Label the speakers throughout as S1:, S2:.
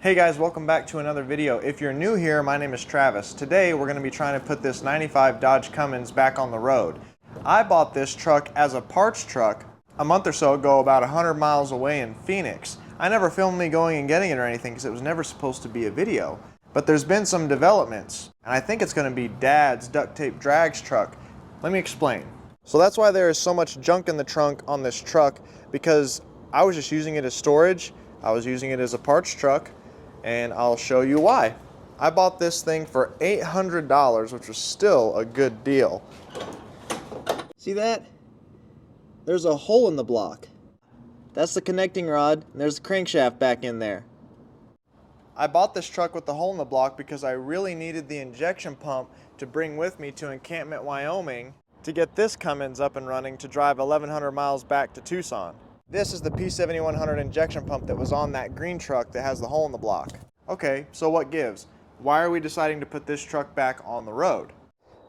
S1: Hey guys, welcome back to another video. If you're new here, my name is Travis. Today we're going to be trying to put this 95 Dodge Cummins back on the road. I bought this truck as a parts truck a month or so ago, about 100 miles away in Phoenix. I never filmed me going and getting it or anything because it was never supposed to be a video. But there's been some developments, and I think it's going to be Dad's duct tape drags truck. Let me explain. So that's why there is so much junk in the trunk on this truck, because I was just using it as storage. I was using it as a parts truck. And I'll show you why. I bought this thing for $800, which was still a good deal. See that? There's a hole in the block. That's the connecting rod, and there's the crankshaft back in there. I bought this truck with the hole in the block because I really needed the injection pump to bring with me to Encampment, Wyoming to get this Cummins up and running to drive 1,100 miles back to Tucson. This is the P7100 injection pump that was on that green truck that has the hole in the block. Okay, so what gives? Why are we deciding to put this truck back on the road?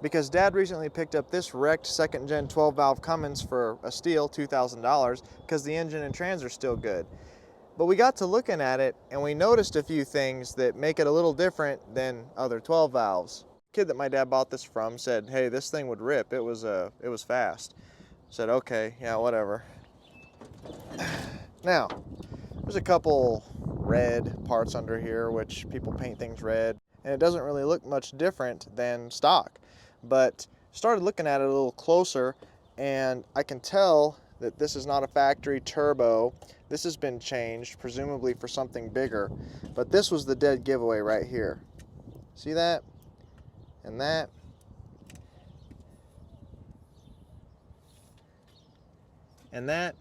S1: Because Dad recently picked up this wrecked second gen 12 valve Cummins for a steal, $2,000, because the engine and trans are still good. But we got to looking at it and we noticed a few things that make it a little different than other 12 valves. The kid that my dad bought this from said, hey, this thing would rip, it was fast. I said, okay, yeah, whatever. Now, there's a couple red parts under here, which people paint things red, and it doesn't really look much different than stock. But started looking at it a little closer, and I can tell that this is not a factory turbo. This has been changed, presumably for something bigger. But this was the dead giveaway right here. See that? And that. And that.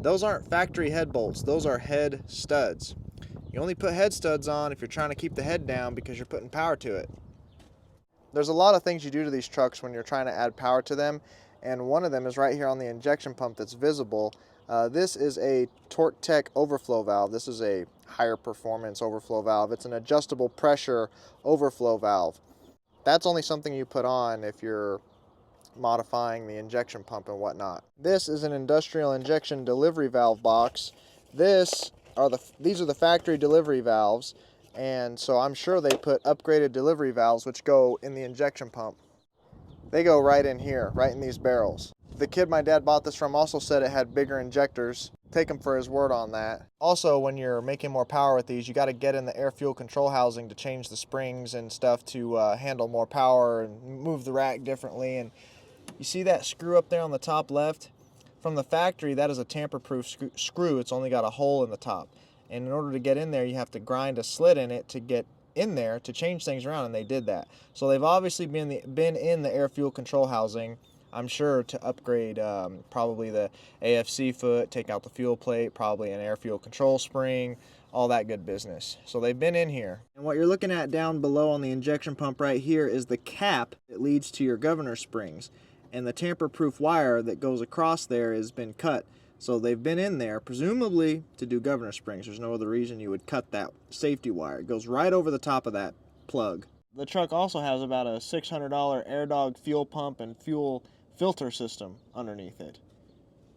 S1: Those aren't factory head bolts, those are head studs. You only put head studs on if you're trying to keep the head down because you're putting power to it. There's a lot of things you do to these trucks when you're trying to add power to them, and one of them is right here on the injection pump that's visible. This is a Torque Tech overflow valve. This is a higher performance overflow valve. It's an adjustable pressure overflow valve. That's only something you put on if you're modifying the injection pump and whatnot. This is an industrial injection delivery valve box. These are the factory delivery valves, and so I'm sure they put upgraded delivery valves which go in the injection pump. They go right in here, right in these barrels. The kid my dad bought this from also said it had bigger injectors. Take him for his word on that. Also, when you're making more power with these, you got to get in the air fuel control housing to change the springs and stuff to handle more power and move the rack differently. And you see that screw up there on the top left? From the factory, that is a tamper-proof screw. It's only got a hole in the top. And in order to get in there, you have to grind a slit in it to get in there to change things around, and they did that. So they've obviously been in the air fuel control housing, I'm sure, to upgrade probably the AFC foot, take out the fuel plate, probably an air fuel control spring, all that good business. So they've been in here. And what you're looking at down below on the injection pump right here is the cap that leads to your governor springs. And the tamper-proof wire that goes across there has been cut. So they've been in there, presumably to do governor springs. There's no other reason you would cut that safety wire. It goes right over the top of that plug. The truck also has about a $600 AirDog fuel pump and fuel filter system underneath it.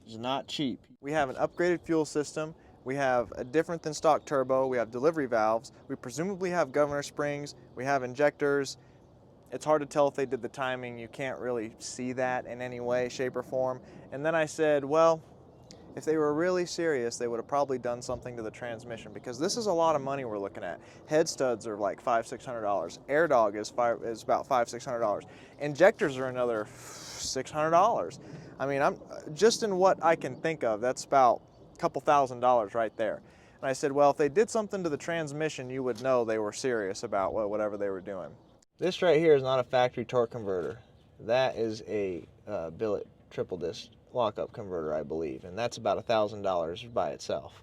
S1: It's not cheap. We have an upgraded fuel system. We have a different than stock turbo. We have delivery valves. We presumably have governor springs. We have injectors. It's hard to tell if they did the timing. You can't really see that in any way, shape, or form. And then I said, well, if they were really serious, they would have probably done something to the transmission, because this is a lot of money we're looking at. Head studs are like $500–600. AirDog is about $500–600. Injectors are another $600. I mean, I'm just in what I can think of, that's about a couple $1,000s right there. And I said, well, if they did something to the transmission, you would know they were serious about whatever they were doing. This right here is not a factory torque converter. That is a billet triple disc lockup converter, I believe, and that's about $1,000 by itself.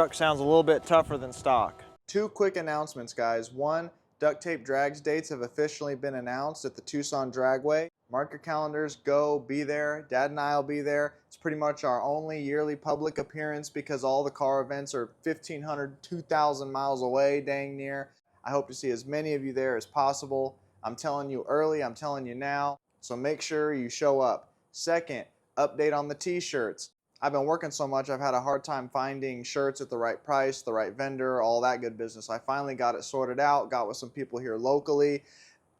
S1: truck sounds a little bit tougher than stock. Two quick announcements, guys. One, duct tape drags dates have officially been announced at the Tucson Dragway. Mark your calendars, go, be there. Dad and I will be there. It's pretty much our only yearly public appearance because all the car events are 1,500, 2,000 miles away, dang near. I hope to see as many of you there as possible. I'm telling you early, I'm telling you now, so make sure you show up. Second, update on the t-shirts. I've been working so much, I've had a hard time finding shirts at the right price, the right vendor, all that good business. I finally got it sorted out, got with some people here locally,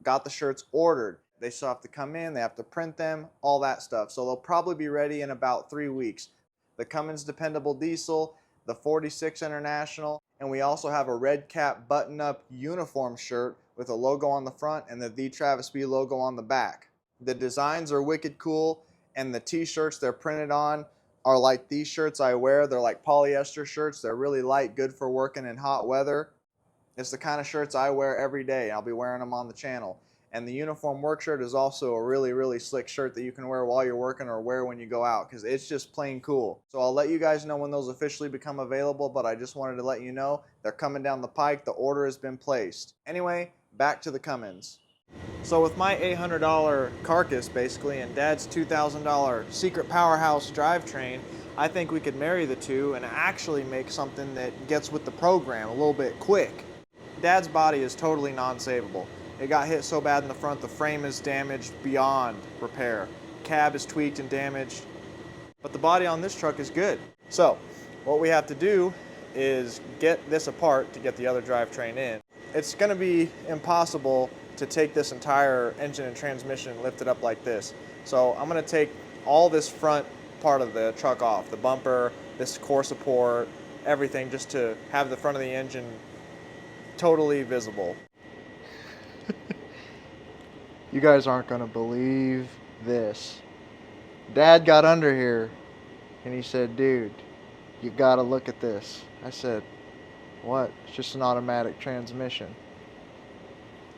S1: got the shirts ordered. They still have to come in, they have to print them, all that stuff. So they'll probably be ready in about 3 weeks. The Cummins Dependable Diesel, the 46 International, and we also have a red cap button-up uniform shirt with a logo on the front and the Travis B logo on the back. The designs are wicked cool, and the t-shirts they're printed on are like these shirts I wear. They're like polyester shirts. They're really light, good for working in hot weather. It's the kind of shirts I wear every day. I'll be wearing them on the channel. And the uniform work shirt is also a really, really slick shirt that you can wear while you're working or wear when you go out because it's just plain cool. So I'll let you guys know when those officially become available, but I just wanted to let you know they're coming down the pike. The order has been placed. Anyway, back to the Cummins. So with my $800 carcass basically and Dad's $2,000 secret powerhouse drivetrain, I think we could marry the two and actually make something that gets with the program a little bit quick. Dad's body is totally non-savable. It got hit so bad in the front, the frame is damaged beyond repair. Cab is tweaked and damaged, but the body on this truck is good. So what we have to do is get this apart to get the other drivetrain in. It's gonna be impossible to take this entire engine and transmission and lift it up like this. So I'm gonna take all this front part of the truck off, the bumper, this core support, everything, just to have the front of the engine totally visible. You guys aren't gonna believe this. Dad got under here and he said, dude, you gotta look at this. I said, what? It's just an automatic transmission.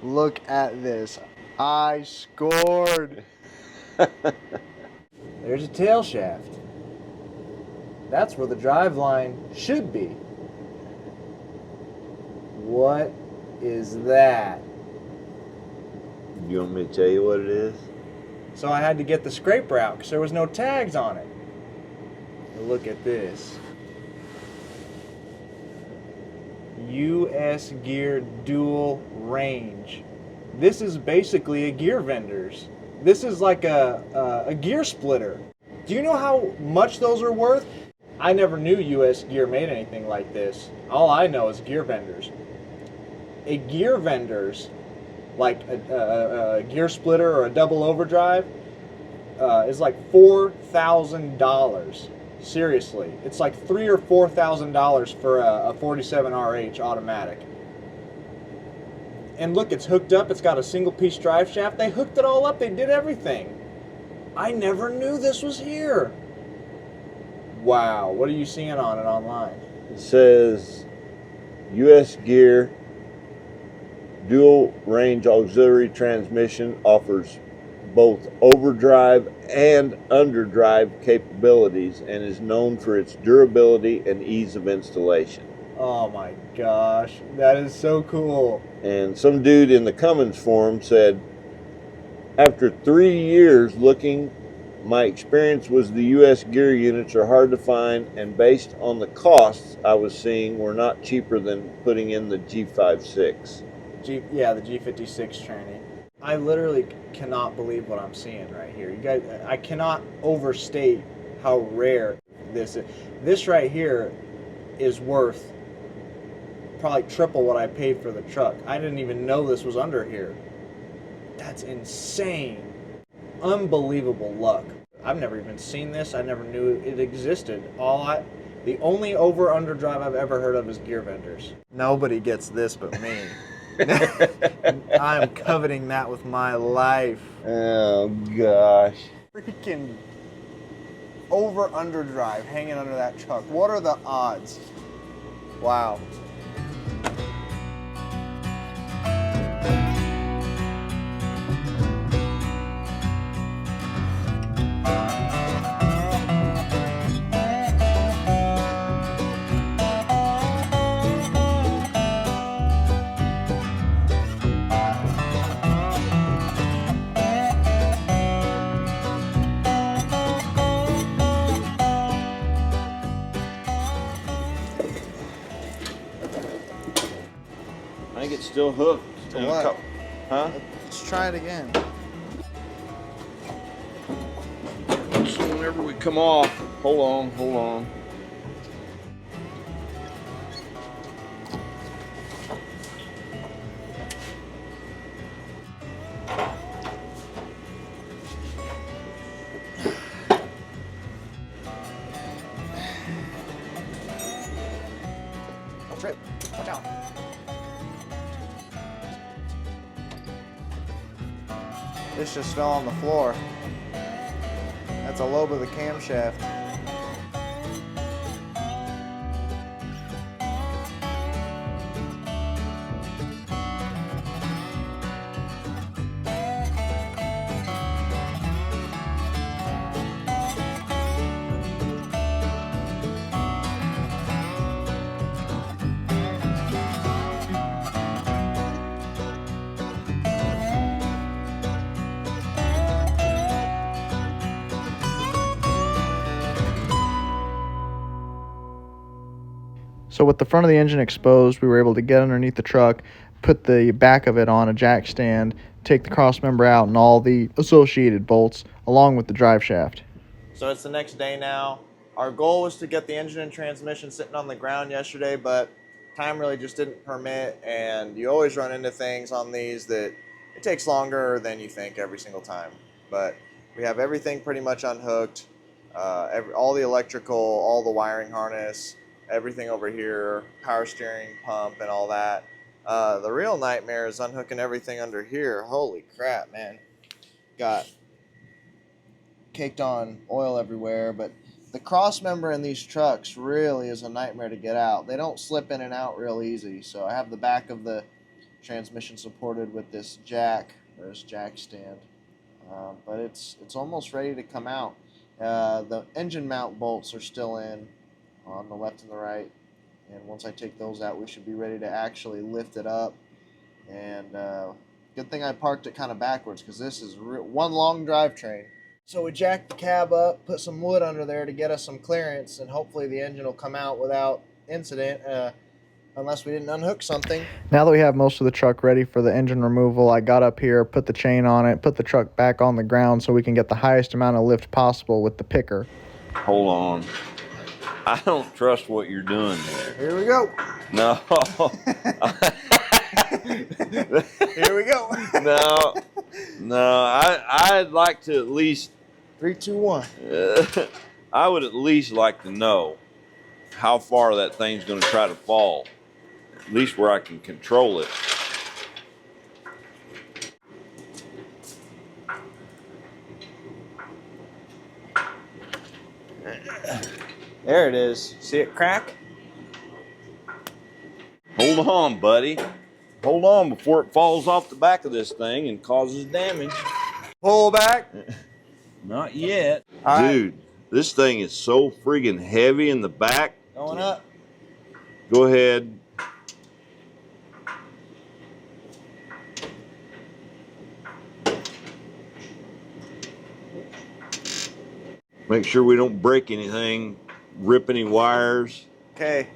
S1: Look at this. I scored. There's a tail shaft. That's where the drive line should be. What is that?
S2: You want me to tell you what it is?
S1: So I had to get the scraper out because there was no tags on it. Look at this. US gear dual range. This is basically a gear vendor's. This is like a gear splitter. Do you know how much those are worth? I never knew US Gear made anything like this. All I know is gear vendors. A gear vendor's, like a gear splitter or a double overdrive, is like $4,000. Seriously, it's like $3,000 or $4,000 for a 47 RH automatic. And look, it's hooked up. It's got a single piece drive shaft. They hooked it all up. They did everything. I never knew this was here. Wow, what are you seeing on it online?
S2: It says US Gear dual range auxiliary transmission offers both overdrive and underdrive capabilities and is known for its durability and ease of installation.
S1: Oh my gosh, that is so cool.
S2: And some dude in the Cummins forum said, after 3 years looking, my experience was the US Gear units are hard to find, and based on the costs I was seeing were not cheaper than putting in the G56.
S1: Yeah, the G56 tranny. I literally cannot believe what I'm seeing right here. You guys, I cannot overstate how rare this is. This right here is worth probably triple what I paid for the truck. I didn't even know this was under here. That's insane. Unbelievable luck. I've never even seen this. I never knew it existed. The only over-under drive I've ever heard of is gear vendors. Nobody gets this but me. I'm coveting that with my life.
S2: Oh gosh.
S1: Freaking over-under drive hanging under that truck. What are the odds? Wow.
S2: still hooked.
S1: To what?
S2: Huh?
S1: Let's try it again.
S2: So whenever we come off, hold on.
S1: Trip. Watch out. This just fell on the floor. That's a lobe of the camshaft. So with the front of the engine exposed, we were able to get underneath the truck, put the back of it on a jack stand, take the cross member out and all the associated bolts, along with the drive shaft. So it's the next day now. Our goal was to get the engine and transmission sitting on the ground yesterday, but time really just didn't permit, and you always run into things on these that it takes longer than you think every single time. But we have everything pretty much unhooked, all the electrical, all the wiring harness, everything over here, power steering, pump, and all that. The real nightmare is unhooking everything under here. Holy crap, man. Got caked on oil everywhere, but the cross member in these trucks really is a nightmare to get out. They don't slip in and out real easy, so I have the back of the transmission supported with this jack, or this jack stand, but it's almost ready to come out. The engine mount bolts are still in on the left and the right, and once I take those out, we should be ready to actually lift it up. And good thing I parked it kind of backwards, because this is one long drivetrain. So we jacked the cab up, put some wood under there to get us some clearance, and hopefully the engine will come out without incident, unless we didn't unhook something. Now that we have most of the truck ready for the engine removal, I got up here, put the chain on it, put the truck back on the ground so we can get the highest amount of lift possible with the picker.
S2: Hold on. I don't trust what you're doing there.
S1: Here we go.
S2: No.
S1: Here we go.
S2: No. I'd like to at least
S1: 3, 2, 1.
S2: I would at least like to know how far that thing's going to try to fall. At least where I can control it.
S1: There it is. See it crack?
S2: Hold on, buddy. Hold on before it falls off the back of this thing and causes damage.
S1: Pull back.
S2: Not yet.
S1: All
S2: Dude,
S1: right.
S2: This thing is so friggin' heavy in the back.
S1: Going up.
S2: Go ahead. Make sure we don't break anything, rip any wires.
S1: Okay.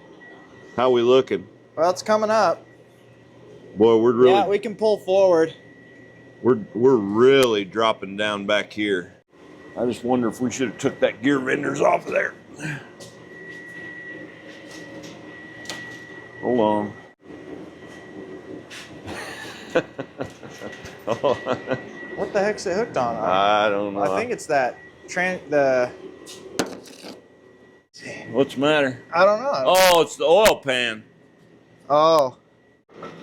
S2: How we looking?
S1: Well, it's coming up.
S2: Boy, we're really...
S1: Yeah, we can pull forward.
S2: We're really dropping down back here. I just wonder if we should have took that gear vendors off of there. Hold on.
S1: What the heck's it hooked on?
S2: I don't know.
S1: I think it's that
S2: What's the matter?
S1: I don't know.
S2: Oh, it's the oil pan.
S1: Oh.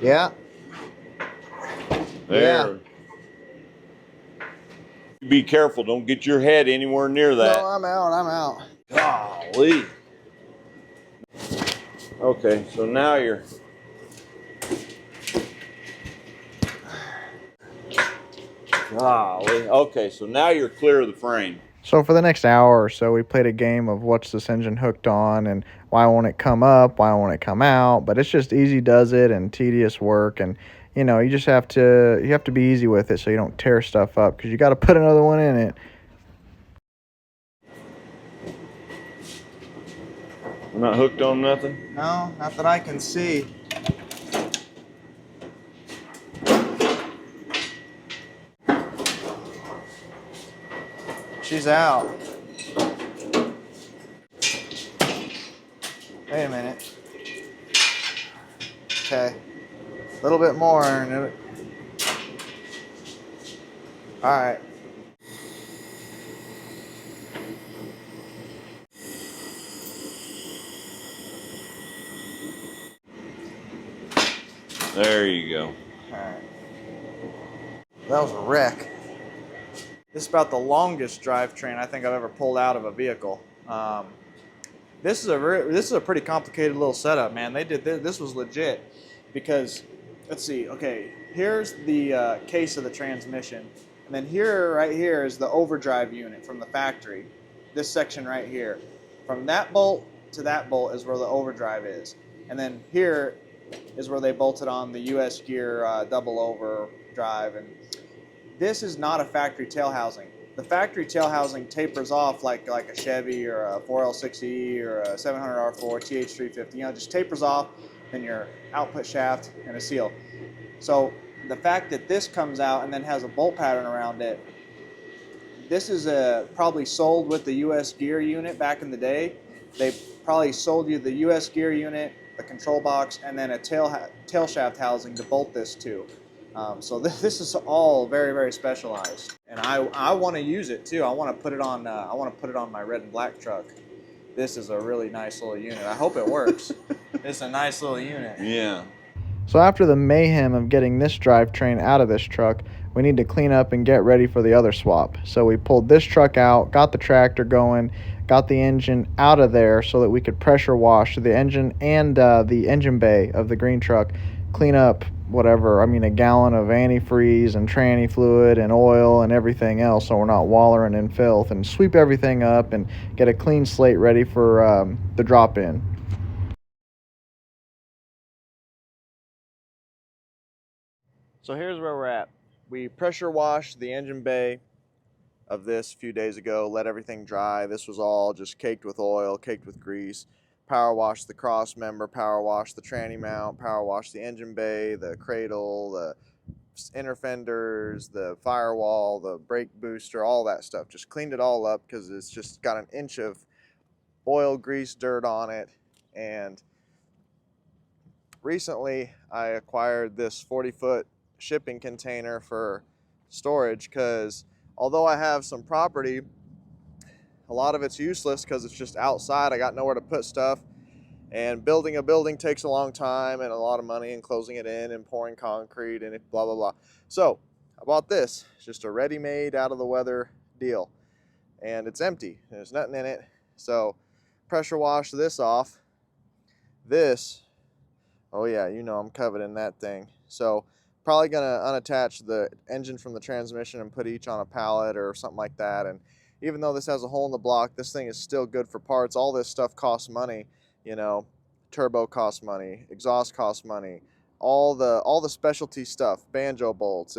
S1: Yeah.
S2: There. Yeah. Be careful. Don't get your head anywhere near that.
S1: No, I'm out.
S2: Golly. Okay, so now you're... Golly. Okay, so now you're clear of the frame.
S1: So for the next hour or so, we played a game of what's this engine hooked on and why won't it come up, why won't it come out. But it's just easy does it and tedious work, and you know, you just have to be easy with it so you don't tear stuff up, because you got to put another one in it.
S2: We're not hooked on nothing?
S1: No, not that I can see. these out. Wait a minute. Okay. A little bit more. And all right.
S2: There you go.
S1: All right. That was a wreck. This is about the longest drivetrain I think I've ever pulled out of a vehicle. This is a pretty complicated little setup, man. They did this was legit because let's see. Okay, here's the case of the transmission, and then right here is the overdrive unit from the factory. This section right here, from that bolt to that bolt is where the overdrive is, and then here is where they bolted on the US gear double overdrive. And this is not a factory tail housing. The factory tail housing tapers off like a Chevy or a 4L6E or a 700R4 TH350. You know, just tapers off, then your output shaft and a seal. So the fact that this comes out and then has a bolt pattern around it, this is probably sold with the US gear unit back in the day. They probably sold you the US gear unit, the control box, and then a tail shaft housing to bolt this to. So this is all very, very specialized, and I want to use it too. I want to put it on. I want to put it on my red and black truck. This is a really nice little unit. I hope it works. It's a nice little unit.
S2: Yeah.
S1: So after the mayhem of getting this drivetrain out of this truck, we need to clean up and get ready for the other swap. So we pulled this truck out, got the tractor going, got the engine out of there so that we could pressure wash the engine and the engine bay of the green truck, clean up whatever, a gallon of antifreeze and tranny fluid and oil and everything else so we're not wallowing in filth, and sweep everything up and get a clean slate ready for the drop-in. So here's where we're at. We pressure washed the engine bay of this a few days ago, let everything dry. This was all just caked with oil, caked with grease. Power washed the cross member, power washed the tranny mount, power washed the engine bay, the cradle, the inner fenders, the firewall, the brake booster, all that stuff. Just cleaned it all up because it's just got an inch of oil, grease, dirt on it. And recently I acquired this 40-foot shipping container for storage because although I have some property, a lot of it's useless because it's just outside. I got nowhere to put stuff, and building a building takes a long time and a lot of money, and closing it in and pouring concrete and blah blah blah. So I bought this. It's just a ready-made out of the weather deal, and it's empty. There's nothing in it. So pressure wash this off. This, oh yeah, you know I'm coveting that thing. So probably gonna unattach the engine from the transmission and put each on a pallet or something like that. And even though this has a hole in the block, this thing is still good for parts. All this stuff costs money, you know. Turbo costs money, exhaust costs money, all the specialty stuff, banjo bolts,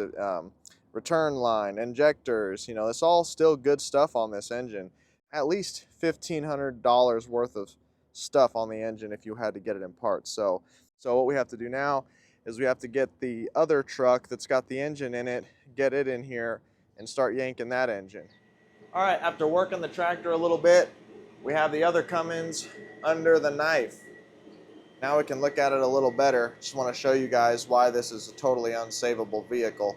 S1: return line, injectors, you know, it's all still good stuff on this engine. At least $1,500 worth of stuff on the engine if you had to get it in parts. So what we have to do now is we have to get the other truck that's got the engine in it, get it in here, and start yanking that engine. All right, after working the tractor a little bit, we have the other Cummins under the knife. Now we can look at it a little better. Just want to show you guys why this is a totally unsavable vehicle.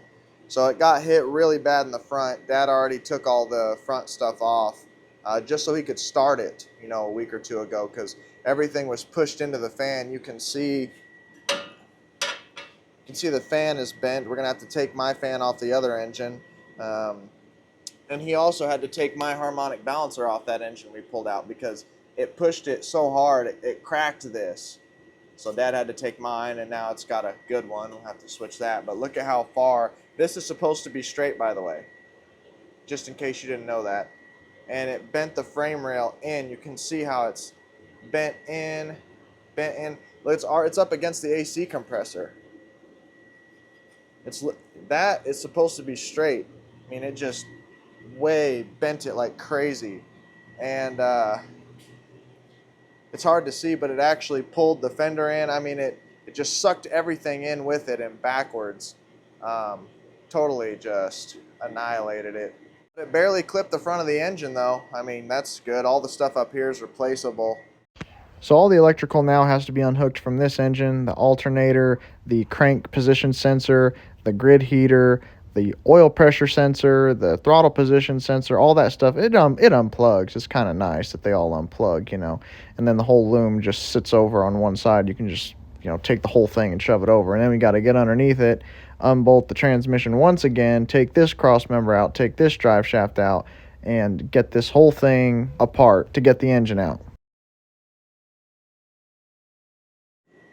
S1: So it got hit really bad in the front. Dad already took all the front stuff off just so he could start it, you know, a week or two ago, because everything was pushed into the fan. You can see the fan is bent. We're gonna have to take my fan off the other engine. And he also had to take my harmonic balancer off that engine we pulled out because it pushed it so hard it cracked this. So Dad had to take mine, and now it's got a good one. We'll have to switch that. But look at how far. This is supposed to be straight, by the way, just in case you didn't know that. And it bent the frame rail in. You can see how it's bent in, bent in. Look, it's up against the AC compressor. That is supposed to be straight. I mean, it just way bent it like crazy. And it's hard to see, but it actually pulled the fender in. I mean, it just sucked everything in with it and backwards. Totally just annihilated it. It barely clipped the front of the engine though. I mean, that's good. All the stuff up here is replaceable. So all the electrical now has to be unhooked from this engine, the alternator, the crank position sensor, the grid heater, the oil pressure sensor, the throttle position sensor, all that stuff. It unplugs. It's kind of nice that they all unplug, you know. And then the whole loom just sits over on one side. You can just, you know, take the whole thing and shove it over. And then we got to get underneath it, unbolt the transmission once again, take this cross member out, take this drive shaft out, and get this whole thing apart to get the engine out.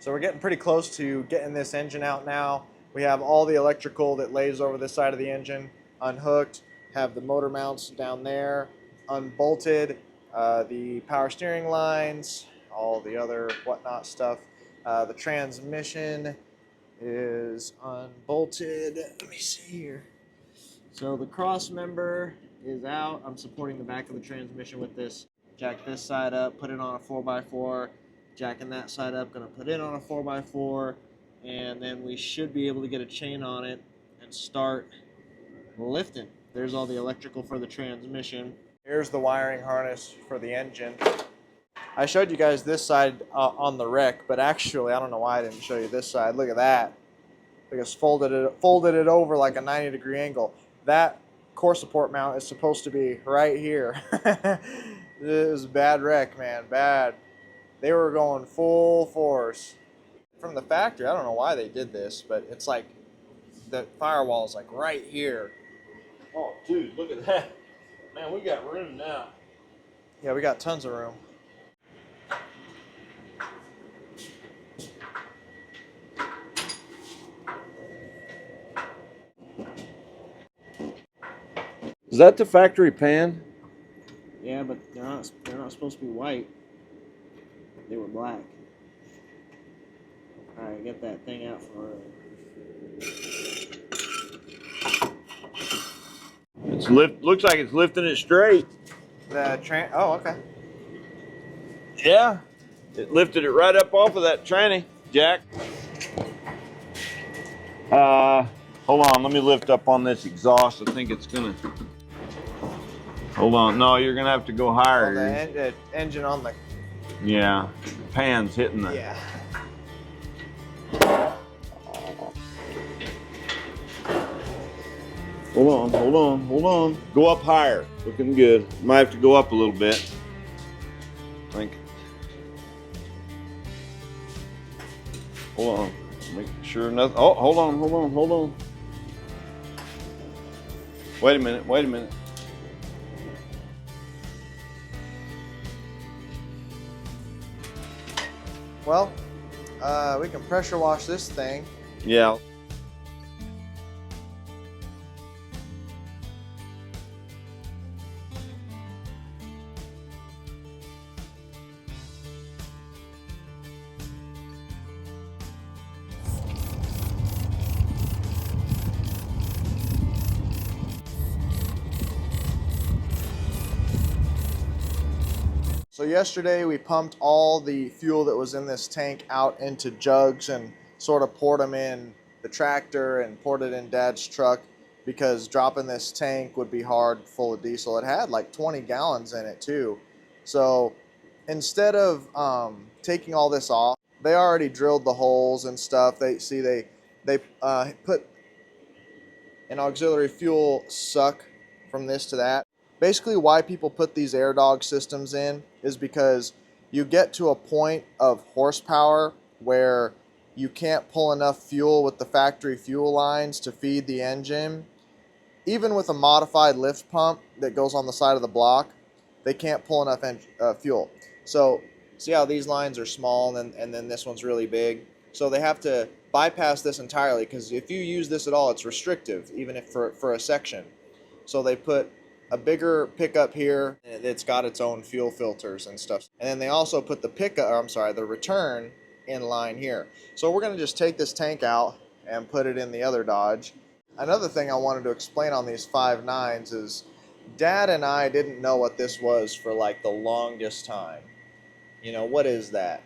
S1: So we're getting pretty close to getting this engine out now. We have all the electrical that lays over this side of the engine unhooked, have the motor mounts down there unbolted, the power steering lines, all the other whatnot stuff. The transmission is unbolted. Let me see here. So the cross member is out. I'm supporting the back of the transmission with this. Jack this side up, put it on a 4x4. Jacking that side up, gonna put it on a 4x4, and then we should be able to get a chain on it and start lifting. There's all the electrical for the transmission. Here's the wiring harness for the engine. I showed you guys this side on the wreck, but actually, I don't know why I didn't show you this side. Look at that. I just folded it over like a 90-degree angle. That core support mount is supposed to be right here. This is a bad wreck, man, bad. They were going full force. From the factory, I don't know why they did this, but it's like the firewall is like right here.
S2: Oh, dude, look at that. Man, we got room now.
S1: Yeah, we got tons of room.
S2: Is that the factory pan?
S1: Yeah, but they're not supposed to be white. They were black. All right, get that thing out from earlier.
S2: It's looks like it's lifting it straight.
S1: Oh, okay.
S2: Yeah, it lifted it right up off of that tranny, Jack. Hold on, let me lift up on this exhaust. I think it's gonna. Hold on, no, you're gonna have to go higher.
S1: Oh, the engine on the.
S2: Yeah, pan's hitting the.
S1: Yeah.
S2: Hold on. Go up higher. Looking good. Might have to go up a little bit. I think. Hold on. Make sure nothing. Oh, hold on. Wait a minute.
S1: Well, we can pressure wash this thing.
S2: Yeah.
S1: So yesterday we pumped all the fuel that was in this tank out into jugs and sort of poured them in the tractor and poured it in Dad's truck because dropping this tank would be hard full of diesel. It had like 20 gallons in it too. So instead of taking all this off, they already drilled the holes and stuff. They put an auxiliary fuel suck from this to that. Basically why people put these air dog systems in is because you get to a point of horsepower where you can't pull enough fuel with the factory fuel lines to feed the engine. Even with a modified lift pump that goes on the side of the block, they can't pull enough fuel. So see how these lines are small and then this one's really big? So they have to bypass this entirely because if you use this at all, it's restrictive, even if for a section. So they put a bigger pickup here. It's got its own fuel filters and stuff. And then they also put the return in line here. So we're gonna just take this tank out and put it in the other Dodge. Another thing I wanted to explain on these 5.9s is Dad and I didn't know what this was for like the longest time. You know, what is that?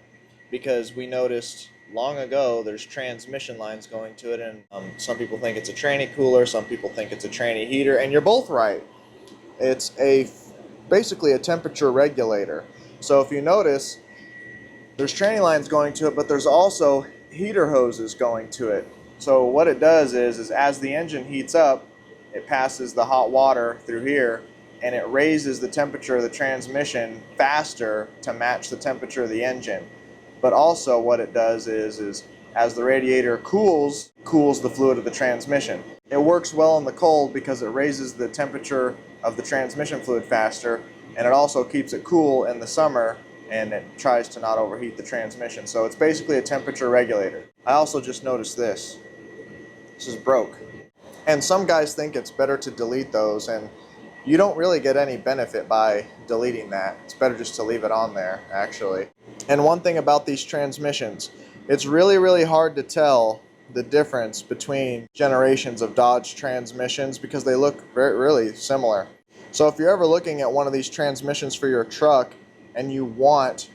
S1: Because we noticed long ago there's transmission lines going to it, and some people think it's a tranny cooler, some people think it's a tranny heater, and you're both right. It's basically a temperature regulator. So if you notice, there's training lines going to it, but there's also heater hoses going to it. So what it does is as the engine heats up, it passes the hot water through here, and it raises the temperature of the transmission faster to match the temperature of the engine. But also what it does is as the radiator cools the fluid of the transmission. It works well in the cold because it raises the temperature of the transmission fluid faster, and it also keeps it cool in the summer, and it tries to not overheat the transmission. So it's basically a temperature regulator. I also just noticed this. This is broke. And some guys think it's better to delete those, and you don't really get any benefit by deleting that. It's better just to leave it on there, actually. And one thing about these transmissions, it's really, really hard to tell the difference between generations of Dodge transmissions because they look really similar. So if you're ever looking at one of these transmissions for your truck and you want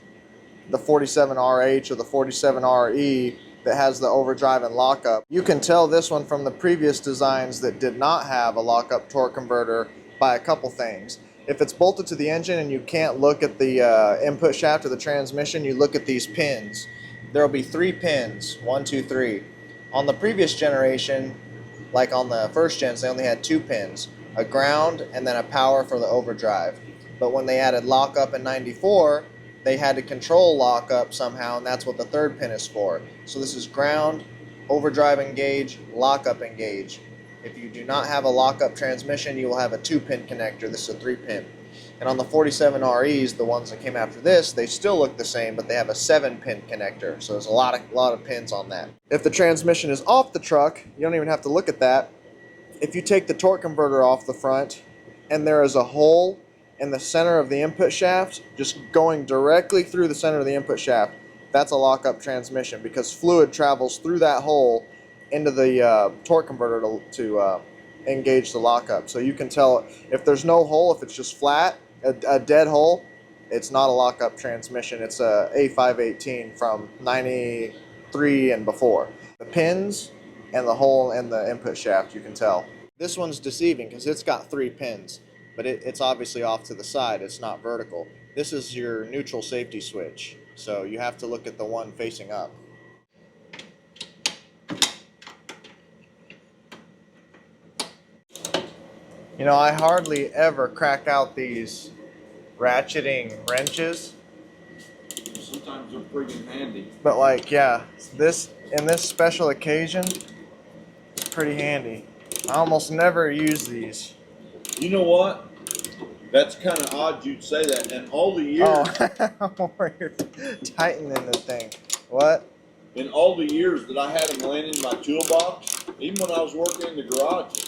S1: the 47RH or the 47RE that has the overdrive and lockup, you can tell this one from the previous designs that did not have a lockup torque converter by a couple things. If it's bolted to the engine and you can't look at the input shaft of the transmission, you look at these pins. There will be 3 pins, 1, 2, 3. On the previous generation, like on the first gens, they only had 2 pins, a ground and then a power for the overdrive. But when they added lockup in '94, they had to control lockup somehow, and that's what the 3rd pin is for. So this is ground, overdrive engage, lockup engage. If you do not have a lockup transmission, you will have a 2-pin connector. This is a 3-pin. And on the 47REs, the ones that came after this, they still look the same, but they have a 7-pin connector. So there's a lot of pins on that. If the transmission is off the truck, you don't even have to look at that. If you take the torque converter off the front, and there is a hole in the center of the input shaft, just going directly through the center of the input shaft, that's a lockup transmission because fluid travels through that hole into the torque converter to engage the lockup. So you can tell if there's no hole, if it's just flat, a dead hole, it's not a lockup transmission. It's a A518 from '93 and before. The pins and the hole in the input shaft, you can tell. This one's deceiving because it's got 3 pins, but it's obviously off to the side. It's not vertical. This is your neutral safety switch, so you have to look at the one facing up. You know, I hardly ever crack out these ratcheting wrenches.
S2: Sometimes they're pretty handy.
S1: But like, yeah, in this special occasion, it's pretty handy. I almost never use these.
S2: You know what? That's kind of odd you'd say that. In all the years,
S1: Where you're tightening the thing. What?
S2: in all the years that I had them laying in my toolbox, even when I was working in the garage,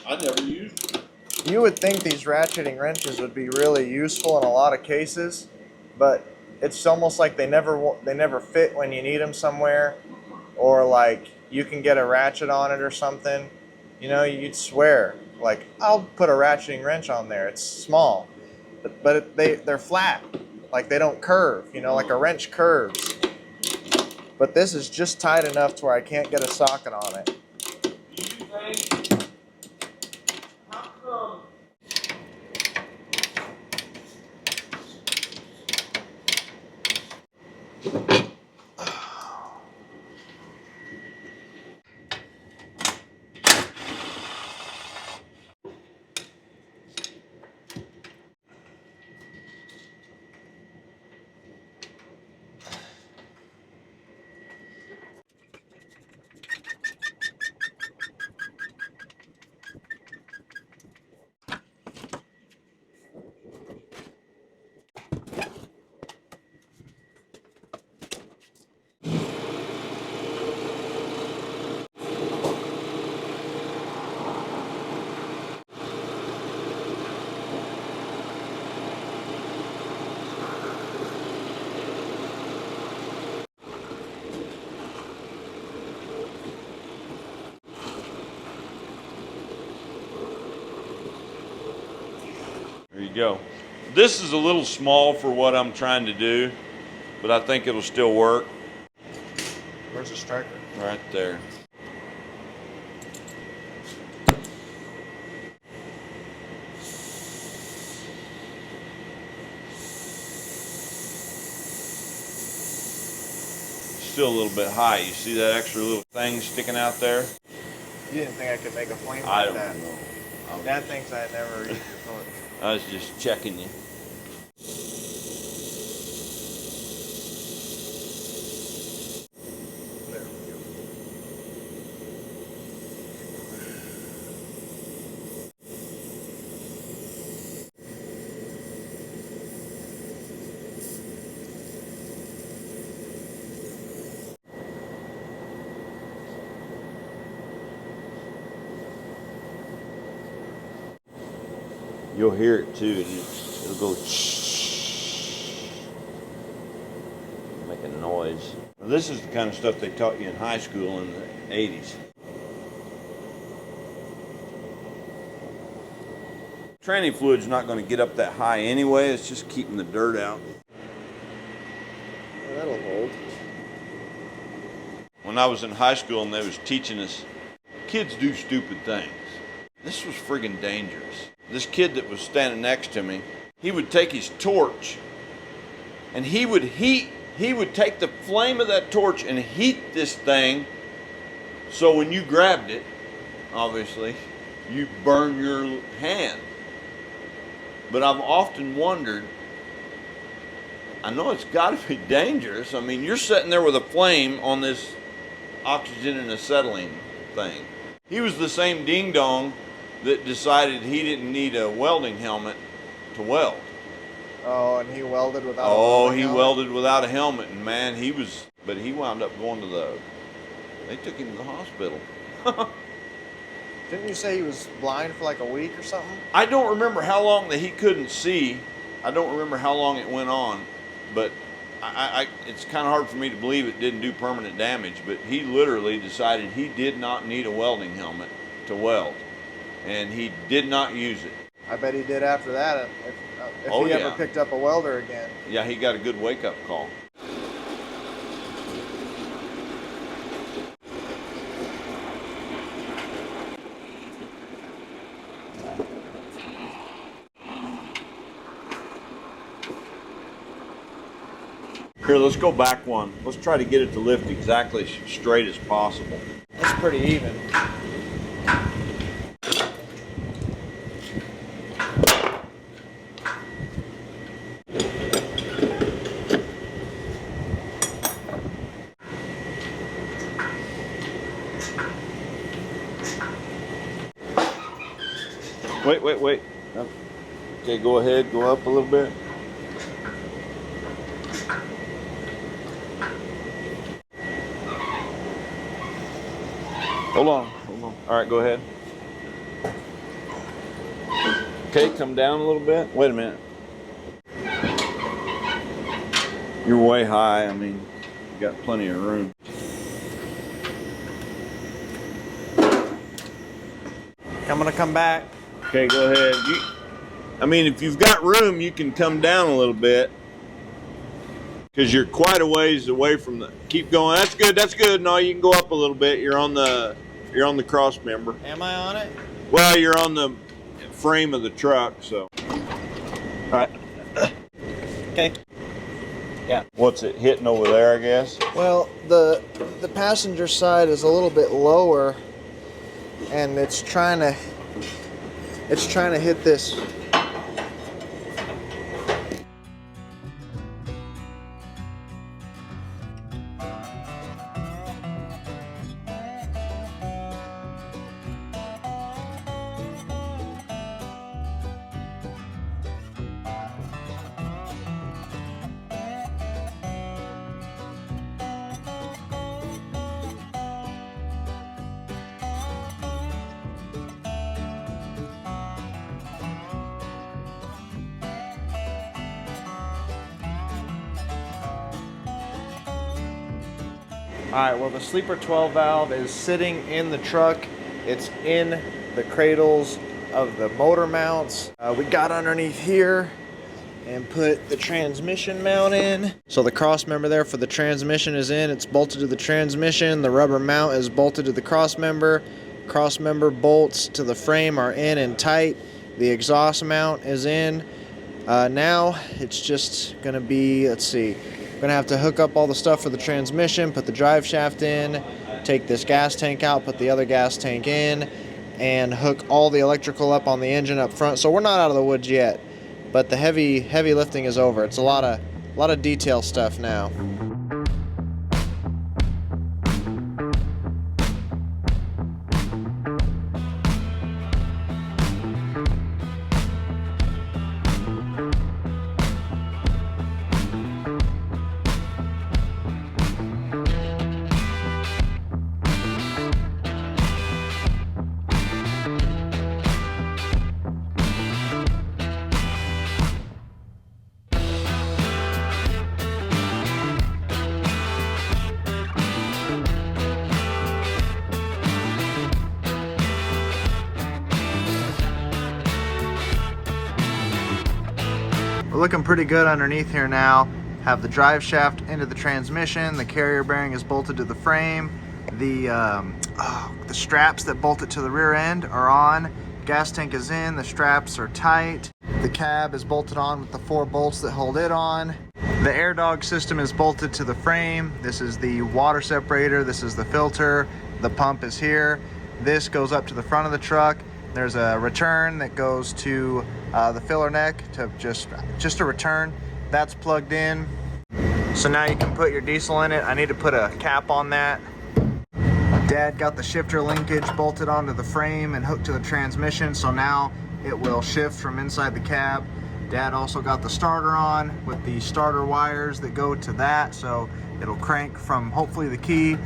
S2: I never used them.
S1: You would think these ratcheting wrenches would be really useful in a lot of cases, but it's almost like they never fit when you need them somewhere, or like you can get a ratchet on it or something. You know, you'd swear like I'll put a ratcheting wrench on there. It's small, but they're flat, like they don't curve. You know, like a wrench curves. But this is just tight enough to where I can't get a socket on it.
S2: Do you think? How come? There you go. This is a little small for what I'm trying to do, but I think it'll still work.
S1: Where's the striker?
S2: Right there. still a little bit high. You see that extra little thing sticking out there?
S1: You didn't think I could make a flame
S2: I
S1: like
S2: don't
S1: that?
S2: know.
S1: Dad thinks I never used the torch.
S2: I was just checking you.
S1: There we go.
S2: You'll hear it too, and it'll go make a noise. Now, this is the kind of stuff they taught you in high school in the 80s. Tranny fluid's not going to get up that high anyway. It's just keeping the dirt out.
S1: Well, that'll hold.
S2: When I was in high school and they was teaching us, kids do stupid things. This was friggin' dangerous. This kid that was standing next to me, he would take his torch and he would take the flame of that torch and heat this thing so when you grabbed it, obviously, you burn your hand. But I've often wondered, I know it's got to be dangerous. I mean, you're sitting there with a flame on this oxygen and acetylene thing. He was the same ding-dong that decided he didn't need a welding helmet to weld.
S1: Oh, and he welded without a
S2: Oh,
S1: welding
S2: he
S1: helmet?
S2: welded without a helmet, and man, but he wound up going to they took him to the hospital.
S1: Didn't you say he was blind for like a week or something?
S2: I don't remember how long that he couldn't see. I don't remember how long it went on, but it's kind of hard for me to believe it didn't do permanent damage, but he literally decided he did not need a welding helmet to weld, and he did not use it.
S1: I bet he did after that if
S2: Oh,
S1: he
S2: yeah.
S1: ever picked up a welder again.
S2: Yeah, he got a good wake-up call. Here, let's go back one. Let's try to get it to lift exactly straight as possible.
S1: That's pretty even.
S2: Wait. Okay, go ahead, go up a little bit. Hold on. All right, go ahead. Okay, come down a little bit. Wait a minute. You're way high. I mean, you got plenty of room.
S1: I'm gonna come back.
S2: Okay, go ahead. I mean, if you've got room, you can come down a little bit because you're quite a ways away from the. Keep going. That's good. No, you can go up a little bit. You're on the cross member.
S1: Am I on it?
S2: Well, you're on the frame of the truck, so. All right.
S1: Okay. Yeah.
S2: What's it hitting over there, I guess?
S1: Well, the passenger side is a little bit lower, and it's trying to hit this. All right, well, the sleeper 12 valve is sitting in the truck. It's in the cradles of the motor mounts. We got underneath here and put the transmission mount in. So the cross member there for the transmission is in. It's bolted to the transmission. The rubber mount is bolted to the cross member. Cross member bolts to the frame are in and tight. The exhaust mount is in. Now it's just gonna be, let's see, We're gonna have to hook up all the stuff for the transmission, put the drive shaft in, take this gas tank out, put the other gas tank in, and hook all the electrical up on the engine up front. So we're not out of the woods yet, but the heavy lifting is over. It's a lot of detail stuff now. We're looking pretty good underneath here now. Have the drive shaft into the transmission, the carrier bearing is bolted to the frame, the straps that bolt it to the rear end are on, gas tank is in, the straps are tight, the cab is bolted on with the 4 bolts that hold it on. The air dog system is bolted to the frame. This is the water separator, this is the filter, the pump is here. This goes up to the front of the truck. There's a return that goes to the filler neck to just a return. That's plugged in. So now you can put your diesel in it. I need to put a cap on that. Dad got the shifter linkage bolted onto the frame and hooked to the transmission, so now it will shift from inside the cab. Dad also got the starter on with the starter wires that go to that, so it'll crank from hopefully the key.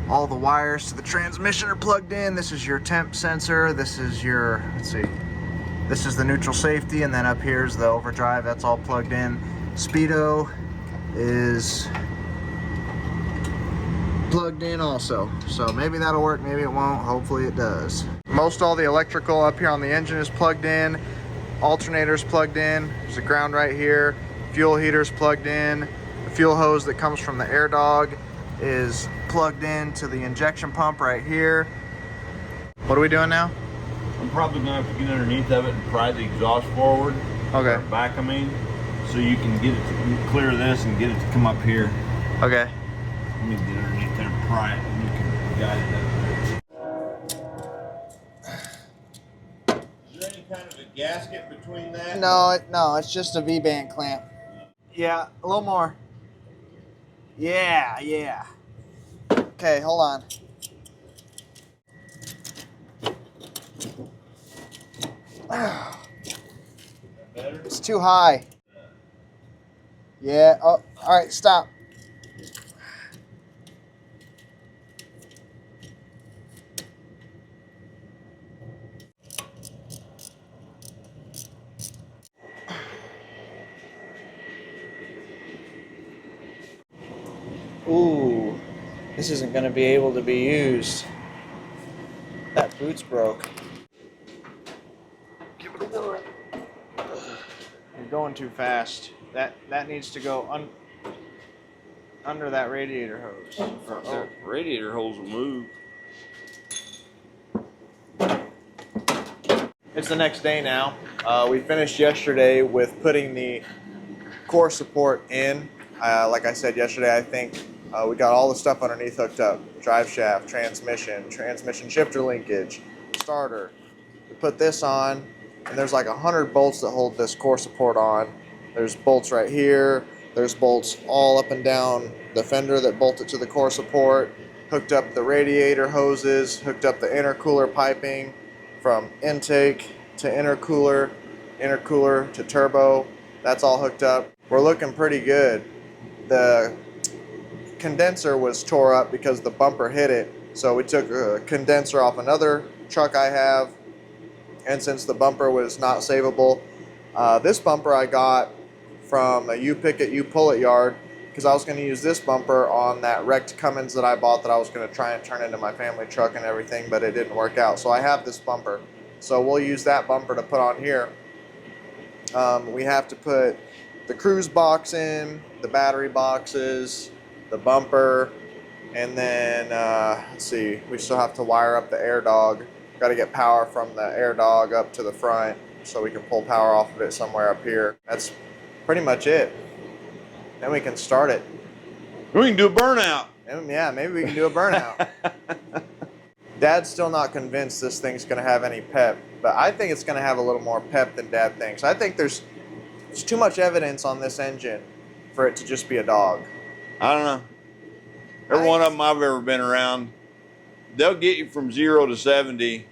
S1: All the wires to the transmission are plugged in. This is your temp sensor. This is your, this is the neutral safety, and then up here's the overdrive. That's all plugged in. Speedo is plugged in also. So maybe that'll work, maybe it won't. Hopefully it does. Most all the electrical up here on the engine is plugged in. Alternator's plugged in. There's a ground right here. Fuel heater's plugged in. The fuel hose that comes from the air dog is plugged in to the injection pump right here. What are we doing now?
S2: I'm probably gonna have to get underneath of it and pry the exhaust forward.
S1: Okay.
S2: Or back, I mean, so you can get it to clear this and get it to come up here.
S1: Okay.
S2: Let me get underneath there and pry it, and you can guide it up there. Is there any kind of a gasket between that?
S1: No, it's just a V-band clamp. Yeah, a little more. Yeah. Okay, hold on.
S2: Better?
S1: It's too high. Yeah, oh, all right, stop. Ooh, this isn't going to be able to be used. That boot's broke. Give it a whirl. You're going too fast. That needs to go under that radiator hose.
S2: The radiator hose will move.
S1: It's the next day now. We finished yesterday with putting the core support in. Like I said yesterday, I think we got all the stuff underneath hooked up. Drive shaft, transmission shifter linkage, starter. We put this on, and there's like 100 bolts that hold this core support on. There's bolts right here. There's bolts all up and down the fender that bolt it to the core support. Hooked up the radiator hoses, hooked up the intercooler piping from intake to intercooler to turbo. That's all hooked up. We're looking pretty good. The condenser was tore up because the bumper hit it. So we took a condenser off another truck I have, and since the bumper was not savable, this bumper I got from a you pull it yard, because I was going to use this bumper on that wrecked Cummins that I bought that I was going to try and turn into my family truck and everything, but it didn't work out. So I have this bumper. So we'll use that bumper to put on here. We have to put the cruise box in, the battery boxes, the bumper, and then let's see, we still have to wire up the air dog. Got to get power from the air dog up to the front so we can pull power off of it somewhere up here. That's pretty much it. Then we can start it.
S3: We can do a burnout.
S1: Yeah, maybe we can do a burnout. Dad's still not convinced this thing's going to have any pep, but I think it's going to have a little more pep than Dad thinks. I think there's too much evidence on this engine for it to just be a dog.
S3: I don't know. Every one of them I've ever been around, they'll get you from 0 to 70,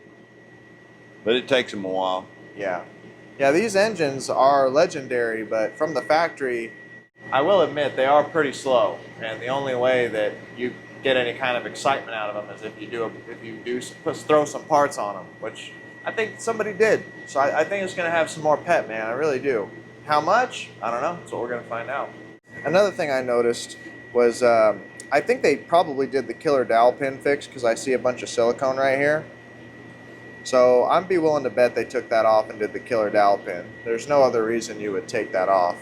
S3: but it takes them a while.
S1: Yeah. Yeah, these engines are legendary, but from the factory, I will admit they are pretty slow. And the only way that you get any kind of excitement out of them is if you throw some parts on them, which I think somebody did. So I think it's going to have some more pep, man. I really do. How much? I don't know. That's what we're going to find out. Another thing I noticed was I think they probably did the killer dowel pin fix because I see a bunch of silicone right here. So I'd be willing to bet they took that off and did the killer dowel pin. There's no other reason you would take that off.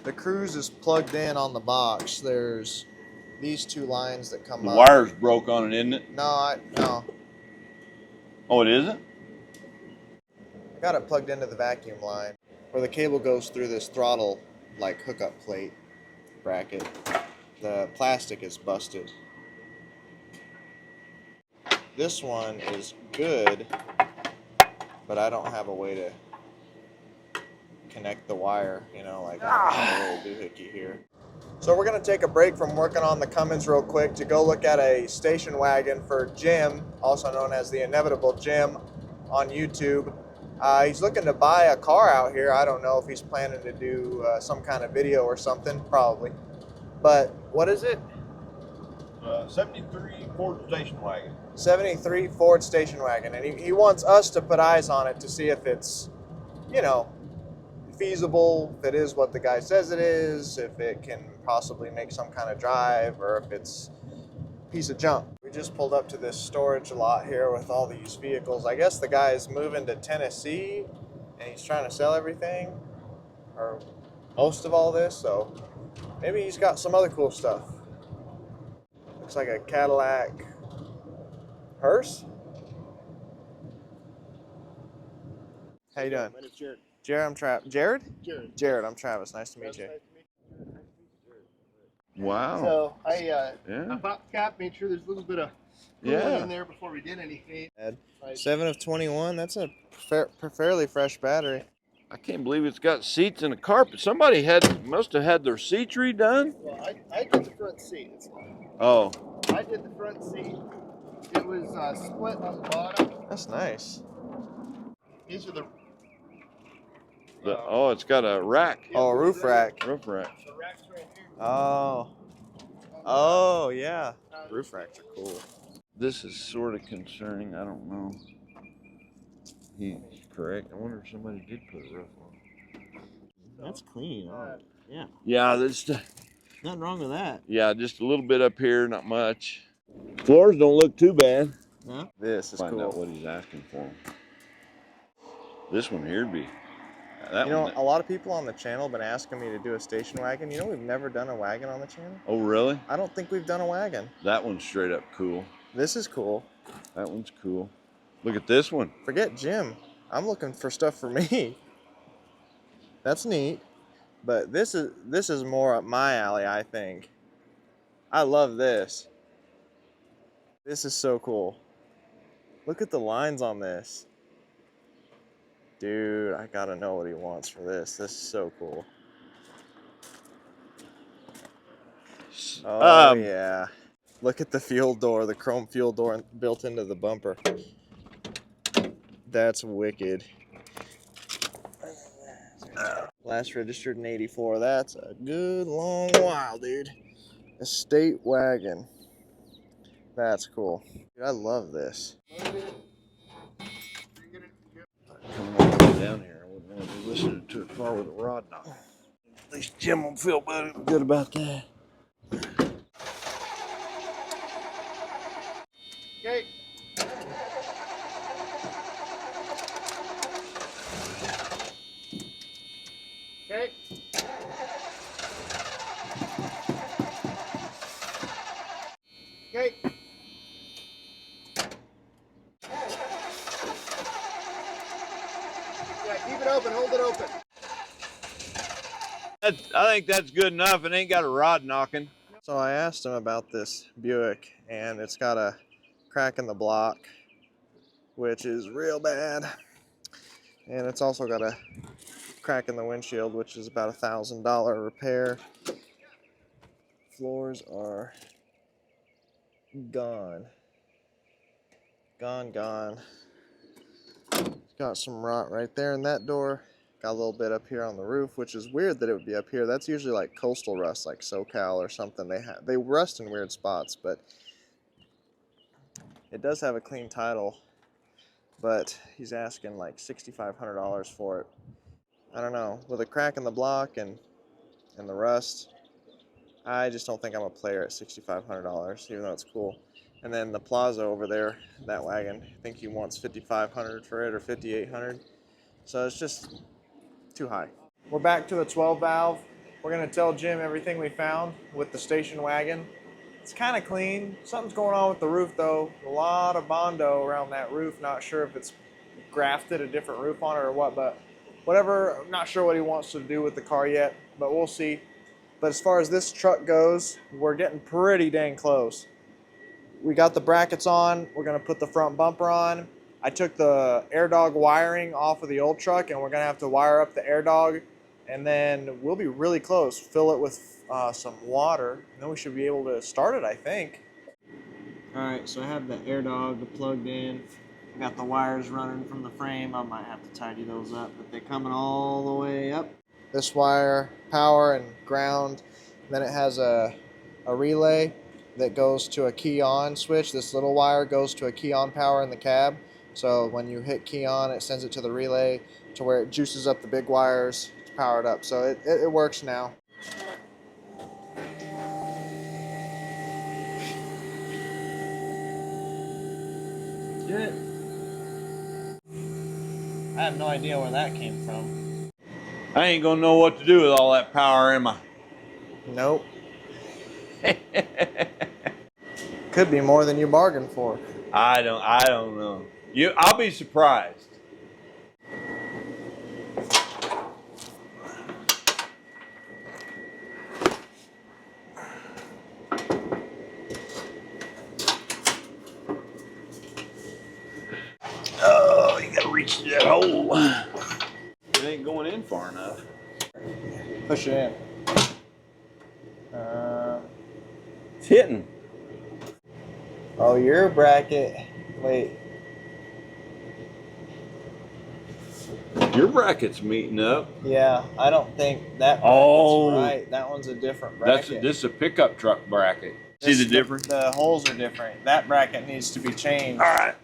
S1: The cruise is plugged in on the box. There's these two lines that come
S3: The
S1: up.
S3: wire's broke on it, isn't it?
S1: No.
S3: Oh, it isn't?
S1: I got it plugged into the vacuum line where the cable goes through this throttle like hookup plate bracket. The plastic is busted. This one is good, but I don't have a way to connect the wire, you know, like I have a little doohickey here. So we're going to take a break from working on the Cummins real quick to go look at a station wagon for Jim, also known as the Inevitable Jim on YouTube. He's looking to buy a car out here. I don't know if he's planning to do some kind of video or something, probably. But what is it?
S3: 73 Ford station wagon.
S1: 73 Ford station wagon. And he wants us to put eyes on it to see if it's, you know, feasible, if it is what the guy says it is, if it can possibly make some kind of drive, or if it's a piece of junk. We just pulled up to this storage lot here with all these vehicles. I guess the guy is moving to Tennessee and he's trying to sell everything, or most of all this, so maybe he's got some other cool stuff. Looks like a Cadillac hearse. How you doing?
S4: My name's Jared.
S1: Jared, I'm Travis. Jared?
S4: Jared.
S1: Jared, I'm Travis. Nice to meet you.
S3: Wow.
S4: So I
S3: Yeah.
S4: popped the cap, made sure there's a little bit of coolant
S3: Yeah.
S4: in there before we did anything.
S1: 7 of 21. That's a fairly fresh battery.
S3: I can't believe it's got seats and a carpet. Somebody must have had their seats redone.
S4: Well, I did the front seat.
S3: Oh.
S4: I did the front seat. It was split on the bottom.
S1: That's nice.
S4: These are the
S3: Oh, it's got a rack.
S1: Oh, a roof rack.
S3: Roof rack.
S4: the racks right here.
S1: Oh, yeah. Roof racks are cool.
S3: This is sort of concerning. I don't know. He's correct. I wonder if somebody did put a roof on.
S1: That's clean. Yeah.
S3: Yeah, there's
S1: Nothing wrong with that.
S3: yeah, just a little bit up here, not much. Floors don't look too bad.
S1: No? This is
S3: Find
S1: cool.
S3: out what he's asking for. This one here'd be. That
S1: You know,
S3: one.
S1: a lot of people on the channel have been asking me to do a station wagon. You know, we've never done a wagon on the channel.
S3: Oh, really?
S1: I don't think we've done a wagon.
S3: That one's straight up cool.
S1: This is cool.
S3: That one's cool. Look at this one.
S1: Forget Jim. I'm looking for stuff for me. That's neat. But this is more up my alley, I think. I love this. This is so cool. Look at the lines on this. Dude, I gotta know what he wants for this. This is so cool. Oh, yeah. Look at the fuel door, the chrome fuel door built into the bumper. That's wicked. Last registered in 84. That's a good long while, dude. Estate wagon. That's cool. Dude, I love this.
S3: Coming all the way down here. I wouldn't want to be listening to a car with a rod knob. At least Jim will feel good about that.
S4: Okay. Okay. Okay. Yeah, keep it open, hold it open.
S3: I think that's good enough. It ain't got a rod knocking.
S1: So I asked him about this Buick, and it's got a crack in the block, which is real bad. And it's also got a crack in the windshield, which is about $1,000 repair. Floors are gone. Gone. It's got some rot right there in that door. Got a little bit up here on the roof, which is weird that it would be up here. That's usually like coastal rust, like SoCal or something. They rust in weird spots, but it does have a clean title. But he's asking like $6,500 for it. I don't know. With a crack in the block and the rust, I just don't think I'm a player at $6,500, even though it's cool. And then the Plaza over there, that wagon, I think he wants $5,500 for it or $5,800. So it's just too high. We're back to the 12 valve. We're gonna tell Jim everything we found with the station wagon. It's kind of clean. Something's going on with the roof though. A lot of Bondo around that roof. Not sure if it's grafted a different roof on it or what, but whatever. I'm not sure what he wants to do with the car yet, but we'll see. But as far as this truck goes, we're getting pretty dang close. We got the brackets on. We're gonna put the front bumper on. I took the air dog wiring off of the old truck, and we're gonna have to wire up the air dog, and then we'll be really close. Fill it with some water, and then we should be able to start it, I think. All right, so I have the air dog plugged in. I got the wires running from the frame. I might have to tidy those up, but they're coming all the way up. This wire, power and ground. And then it has a relay that goes to a key on switch. This little wire goes to a key on power in the cab. So when you hit key on, it sends it to the relay to where it juices up the big wires to power it up. So it works now. Good. I have no idea where that came from.
S3: I ain't gonna know what to do with all that power, am I?
S1: Nope. Could be more than you bargained for.
S3: I don't know. I'll be surprised. Oh, you gotta reach that hole. It ain't going in far enough.
S1: Push it in.
S3: It's hitting.
S1: Oh, your bracket. Wait.
S3: Your bracket's meeting up.
S1: Yeah, I don't think that bracket's right. That one's a different bracket.
S3: This is a pickup truck bracket. See the difference?
S1: The holes are different. That bracket needs to be changed.
S3: All right,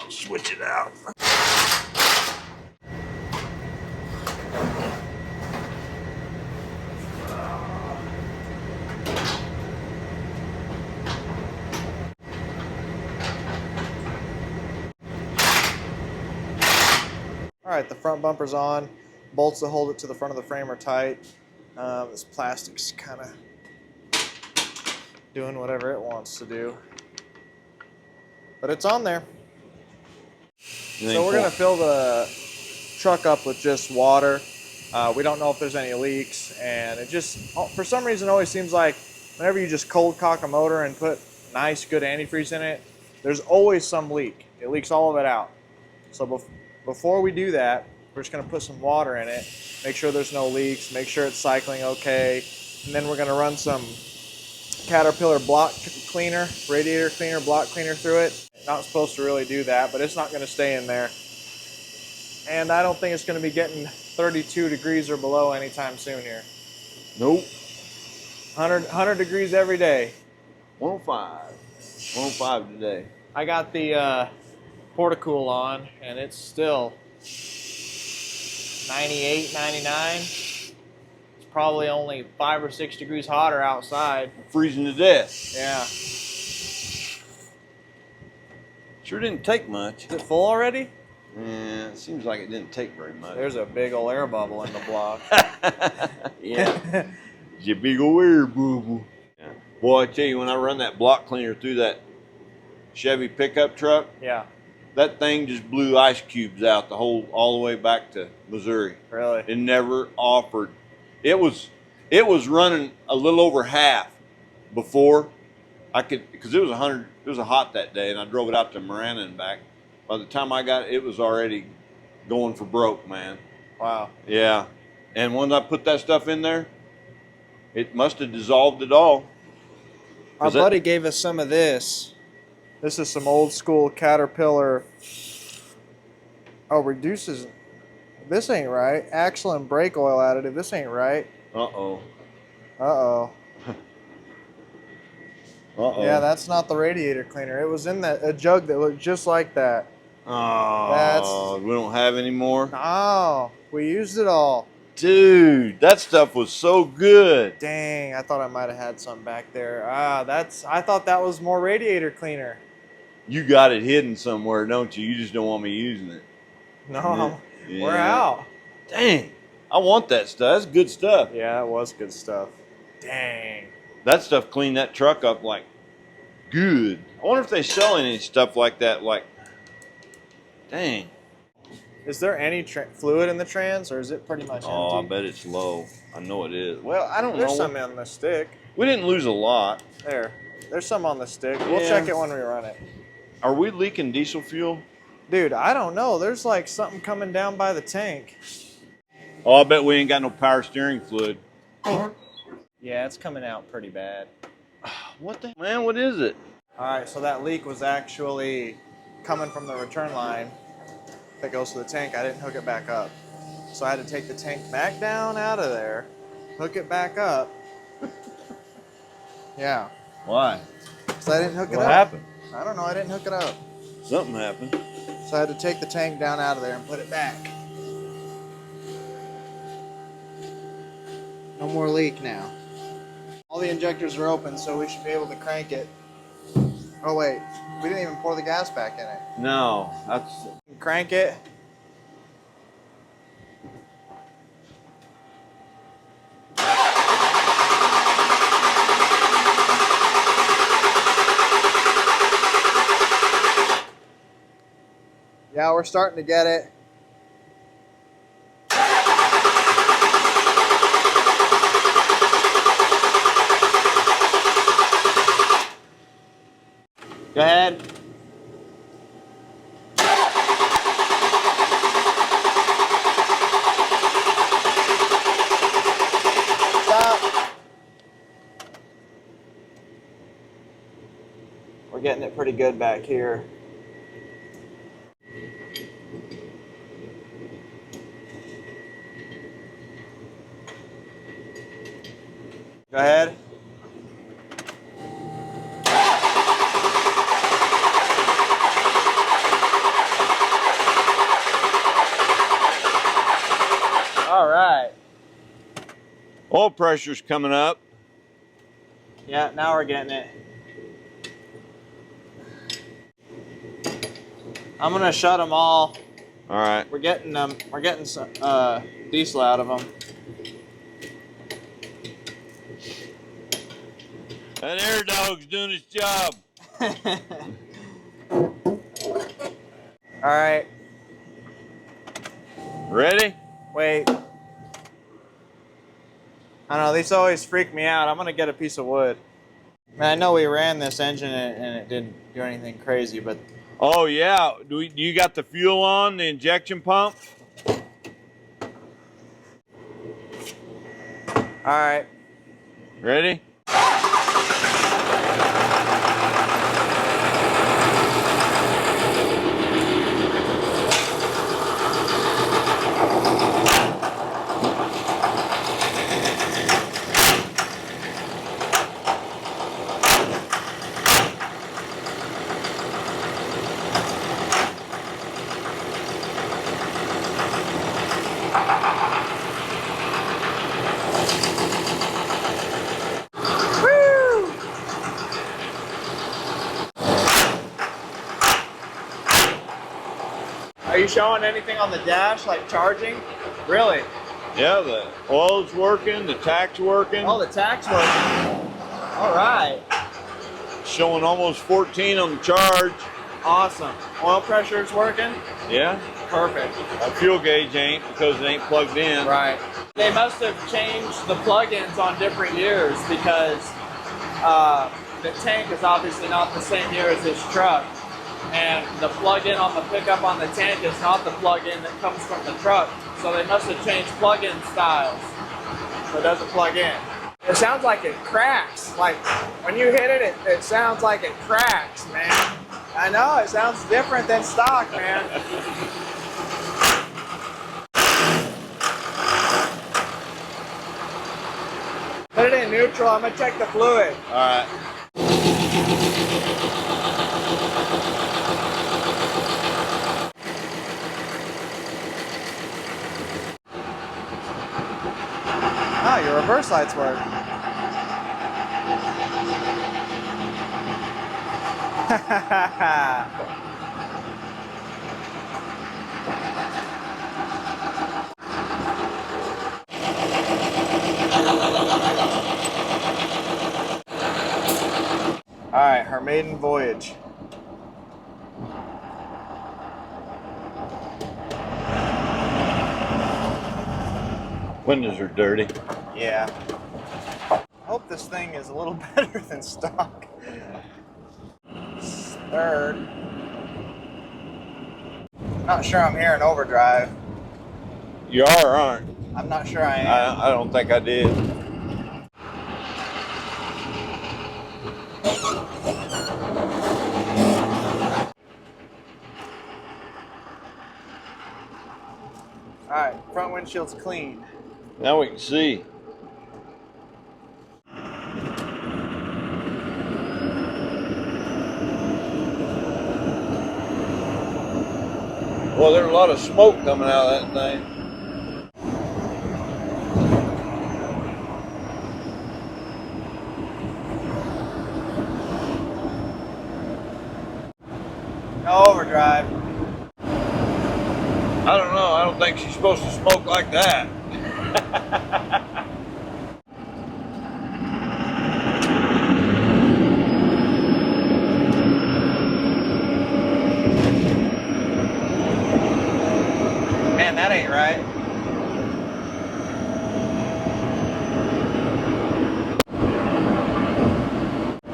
S3: switch it out.
S1: All right, the front bumper's on. Bolts that hold it to the front of the frame are tight. This plastic's kind of doing whatever it wants to do. But it's on there. So we're going to fill the truck up with just water. We don't know if there's any leaks. And it just, for some reason, always seems like whenever you just cold cock a motor and put nice, good antifreeze in it, there's always some leak. It leaks all of it out. So before we do that, we're just going to put some water in it, make sure there's no leaks, make sure it's cycling okay, and then we're going to run some Caterpillar block cleaner, radiator cleaner, block cleaner through it. Not supposed to really do that, but it's not going to stay in there. And I don't think it's going to be getting 32 degrees or below anytime soon here.
S3: Nope.
S1: 100 degrees every day.
S3: 105. 105 today.
S1: I got the Portacool on, and it's still 98, 99. It's probably only 5 or 6 degrees hotter outside.
S3: Freezing to death.
S1: Yeah.
S3: Sure didn't take much.
S1: Is it full already?
S3: Yeah, it seems like it didn't take very much.
S1: There's a big old air bubble in the block.
S3: Yeah. It's a big old air bubble. Yeah. Boy, I tell you, when I run that block cleaner through that Chevy pickup truck,
S1: Yeah.
S3: that thing just blew ice cubes out all the way back to Missouri.
S1: Really?
S3: It never offered. It was running a little over half before I could, because it was 100. It was hot that day, and I drove it out to Marana and back. By the time I got it, it was already going for broke, man.
S1: Wow.
S3: Yeah, and when I put that stuff in there, it must have dissolved it all.
S1: Our buddy gave us some of this. This is some old school Caterpillar. Oh, reduces. This ain't right. Axle and brake oil additive. This ain't right.
S3: Uh-oh.
S1: Uh-oh.
S3: Uh-oh.
S1: Yeah, that's not the radiator cleaner. It was in a jug that looked just like that.
S3: Oh, we don't have any more?
S1: Oh, we used it all.
S3: Dude, that stuff was so good.
S1: Dang, I thought I might have had some back there. I thought that was more radiator cleaner.
S3: You got it hidden somewhere, don't you? You just don't want me using it.
S1: No,
S3: Yeah.
S1: we're out.
S3: Dang, I want that stuff. That's good stuff.
S1: Yeah, that was good stuff. Dang.
S3: That stuff cleaned that truck up like good. I wonder if they sell any stuff like that. Like, dang.
S1: Is there any fluid in the trans, or is it pretty much empty?
S3: Oh, I bet it's low. I know it is. Well, I don't know.
S1: There's some on the stick.
S3: We didn't lose a lot.
S1: There's some on the stick. We'll
S3: Yeah.
S1: check it when we run it.
S3: Are we leaking diesel fuel?
S1: Dude, I don't know. There's like something coming down by the tank.
S3: Oh, I bet we ain't got no power steering fluid.
S1: Yeah, it's coming out pretty bad.
S3: What the man? What is it?
S1: All right, so that leak was actually coming from the return line that goes to the tank. I didn't hook it back up. So I had to take the tank back down out of there, hook it back up. Yeah.
S3: Why?
S1: So I didn't hook it up.
S3: What happened?
S1: I don't know. I didn't hook it up.
S3: Something happened.
S1: So I had to take the tank down out of there and put it back. No more leak now. All the injectors are open, so we should be able to crank it. Oh wait, we didn't even pour the gas back in it.
S3: No, that's.
S1: Crank it. Yeah, we're starting to get it. Go ahead. Stop. We're getting it pretty good back here. Go ahead. All right.
S3: Oil pressure's coming up.
S1: Yeah, now we're getting it. I'm gonna shut them all.
S3: All right.
S1: We're getting them. We're getting some diesel out of them.
S3: That air dog's doing his job.
S1: All right.
S3: Ready?
S1: Wait. I don't know, these always freak me out. I'm gonna get a piece of wood. I mean, I know we ran this engine and it didn't do anything crazy, but
S3: Oh yeah. Do you got the fuel on the injection pump?
S1: all right.
S3: Ready?
S1: Are you showing anything on the dash, like charging? Really?
S3: Yeah, the oil's working, the tach's working.
S1: Oh, the tach's working. All right.
S3: Showing almost 14 on the charge.
S1: Awesome. Oil pressure's working?
S3: Yeah.
S1: Perfect.
S3: Our fuel gauge ain't because it ain't plugged in.
S1: Right. They must have changed the plug-ins on different years because the tank is obviously not the same year as this truck. And the plug-in on the pickup on the tank is not the plug-in that comes from the truck. So they must have changed plug-in styles. So it doesn't plug in. It sounds like it cracks. Like when you hit it, it sounds like it cracks, man. I know, it sounds different than stock, man. Put it in neutral, I'm gonna check the fluid.
S3: All right.
S1: Ah, your reverse lights work. All right, her maiden voyage.
S3: Windows are dirty.
S1: Yeah. I hope this thing is a little better than stock. Third. Not sure I'm hearing overdrive.
S3: You are, aren't you?
S1: I'm not sure I am.
S3: I don't think I did.
S1: All right, front windshield's clean.
S3: Now we can see. Well, there's a lot of smoke coming out of that thing.
S1: No overdrive.
S3: I don't know. I don't think she's supposed to smoke like that.
S1: Man, that ain't right.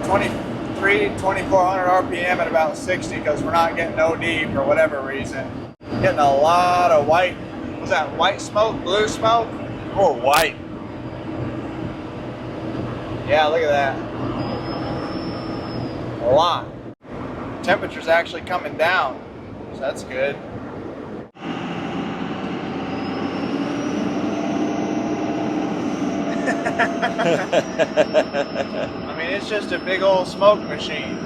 S1: $23,400 RPM at about 60 because we're not getting OD for whatever reason. Getting a lot of white, was that white smoke, blue smoke?
S3: More white.
S1: Yeah, look at that. A lot. Temperature's actually coming down, so that's good. I mean, it's just a big old smoke machine.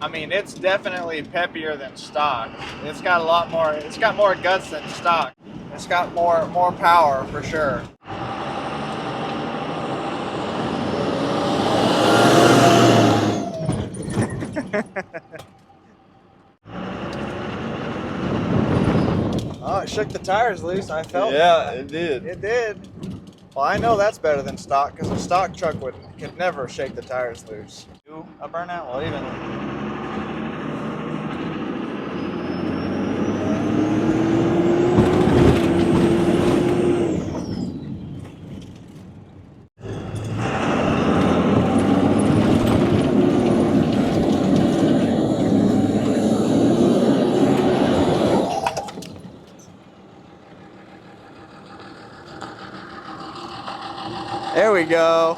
S1: I mean, it's definitely peppier than stock. It's got a lot more, it's got more guts than stock. It's got more power for sure. Oh, it shook the tires loose. I felt
S3: Yeah,
S1: it.
S3: it did.
S1: It did. Well, I know that's better than stock because a stock truck could never shake the tires loose. A burnout? Well, even. There we go.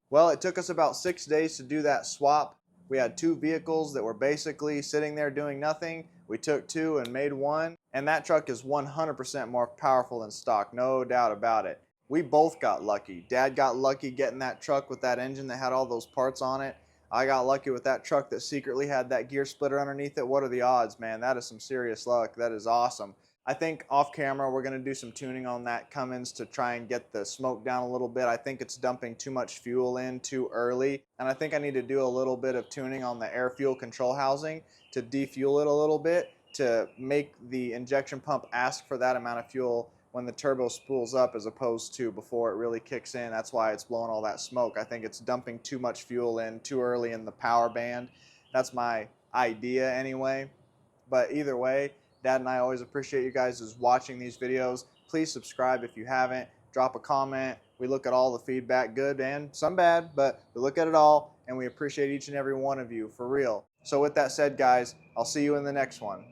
S1: Well, it took us about 6 days to do that swap. We had two vehicles that were basically sitting there doing nothing. We took two and made one, and that truck is 100% more powerful than stock, no doubt about it. We both got lucky. Dad got lucky getting that truck with that engine that had all those parts on it. I got lucky with that truck that secretly had that gear splitter underneath it. What are the odds, man? That is some serious luck. That is awesome. I think off camera we're going to do some tuning on that Cummins to try and get the smoke down a little bit. I think it's dumping too much fuel in too early, and I think I need to do a little bit of tuning on the air fuel control housing to defuel it a little bit to make the injection pump ask for that amount of fuel when the turbo spools up as opposed to before it really kicks in. That's why it's blowing all that smoke. I think it's dumping too much fuel in too early in the power band. That's my idea anyway. But either way, Dad and I always appreciate you guys watching these videos. Please subscribe if you haven't. Drop a comment. We look at all the feedback, good and some bad, but we look at it all, and we appreciate each and every one of you, for real. So with that said, guys, I'll see you in the next one.